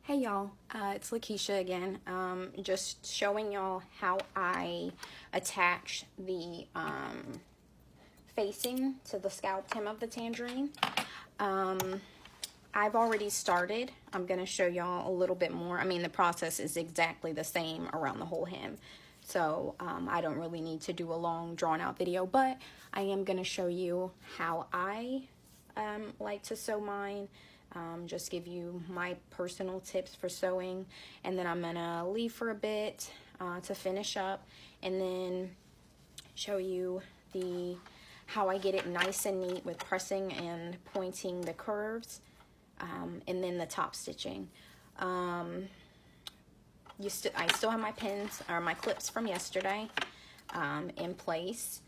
Hey y'all, it's Lakeisha again. Just showing y'all how I attach the facing to the scalp hem of the tangerine. I've already started. I'm going to show y'all a little bit more. I mean, the process is exactly the same around the whole hem. So I don't really need to do a long drawn out video, but I am going to show you how I like to sew mine. Just give you my personal tips for sewing, and then I'm gonna leave for a bit to finish up, and then show you how I get it nice and neat with pressing and pointing the curves, and then the top stitching. I still have my pins or my clips from yesterday in place.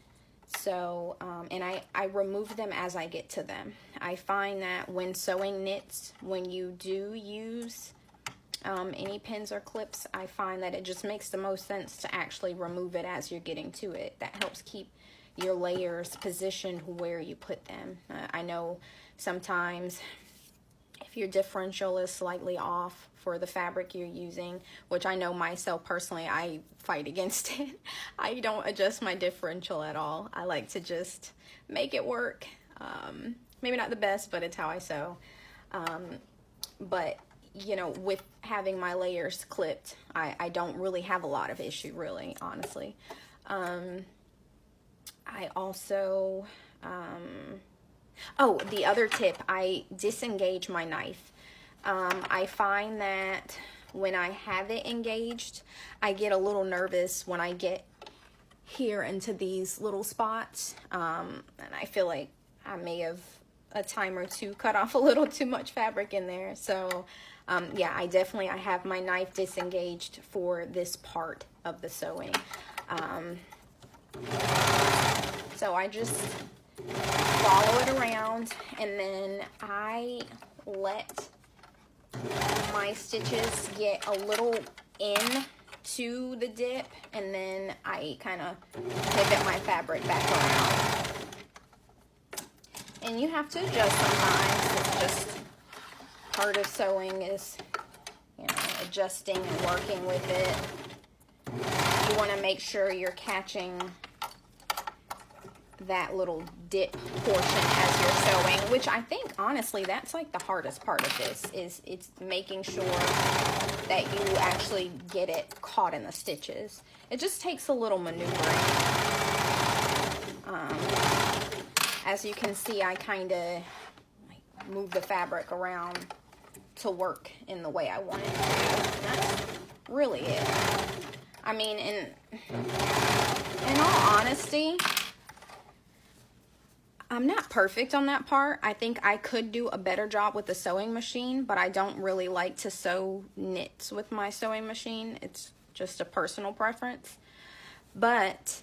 So, and I remove them as I get to them. I find that when sewing knits, when you do use any pins or clips, I find that it just makes the most sense to actually remove it as you're getting to it. That helps keep your layers positioned where you put them. I know sometimes if your differential is slightly off for the fabric you're using, which I know myself personally, I fight against it. I don't adjust my differential at all. I like to just make it work. Maybe not the best, but it's how I sew. But you know, with having my layers clipped, I don't really have a lot of issue, really, honestly. I also oh, the other tip, I disengage my knife. I find that when I have it engaged, I get a little nervous when I get here into these little spots. And I feel like I may have a time or two cut off a little too much fabric in there. So yeah, I have my knife disengaged for this part of the sewing. So I just follow it around, and then I let my stitches get a little in to the dip, and then I kind of pivot my fabric back around. And you have to adjust sometimes. It's just part of sewing is, you know, adjusting and working with it. You want to make sure you're catching that little dip portion as you're sewing, which I think honestly that's like the hardest part of this, is it's making sure that you actually get it caught in the stitches. It just takes a little maneuvering. As you can see, I kind of move the fabric around to work in the way I want it to. And that's really it. I mean, in all honesty, I'm not perfect on that part. I think I could do a better job with the sewing machine, but I don't really like to sew knits with my sewing machine. It's just a personal preference. But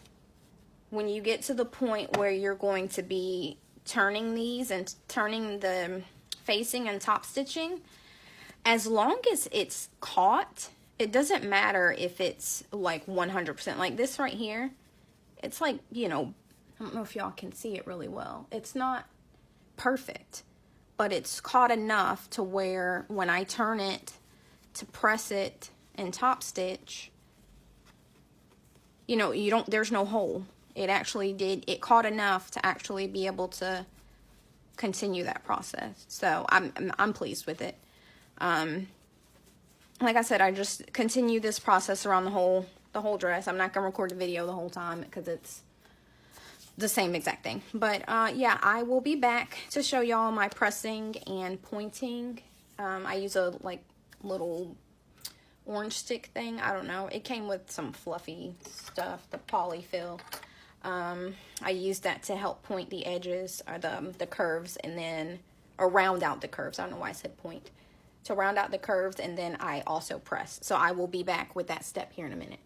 when you get to the point where you're going to be turning these and turning the facing and top stitching, as long as it's caught, it doesn't matter if it's like 100%. Like this right here, it's like, you know, I don't know if y'all can see it really well. It's not perfect, but it's caught enough to where when I turn it to press it and top stitch, you know, there's no hole. It caught enough to actually be able to continue that process. So I'm pleased with it. Like I said, I just continue this process around the whole dress. I'm not gonna record the video the whole time because it's the same exact thing. But yeah, I will be back to show y'all my pressing and pointing. I use a like little orange stick thing. I don't know. It came with some fluffy stuff, the polyfill. I use that to help point the edges or the curves, and then or round out the curves. I don't know why I said point. To round out the curves, and then I also press. So I will be back with that step here in a minute.